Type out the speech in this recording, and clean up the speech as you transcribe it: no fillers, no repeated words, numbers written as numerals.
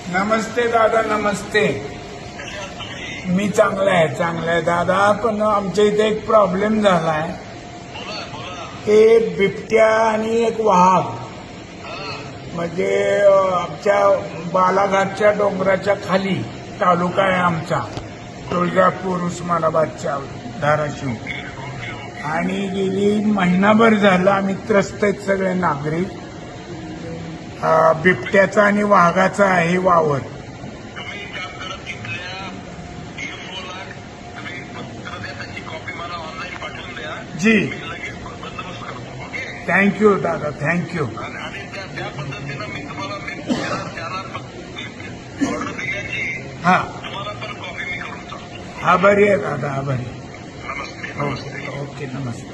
नमस्ते दादा, नमस्ते. मी चांगला आहे दादा, पण आमच्या इथे एक प्रॉब्लेम झालाय. एक बिबट्या आणि एक वाघ म्हणजे आमच्या बालाघाटच्या डोंगराच्या खाली तालुका आहे आमचा, तुळजापूर, उस्मानाबादच्या धाराशिव. आणि गेली महिनाभर झालं आम्ही त्रस्त आहेत सगळे नागरिक. बिबट्याचा आणि वाघाचा आहे वावर. जी, थँक्यू दादा, थँक्यू. हा, आभारी आहे दादा, आभारी. ओके, नमस्ते.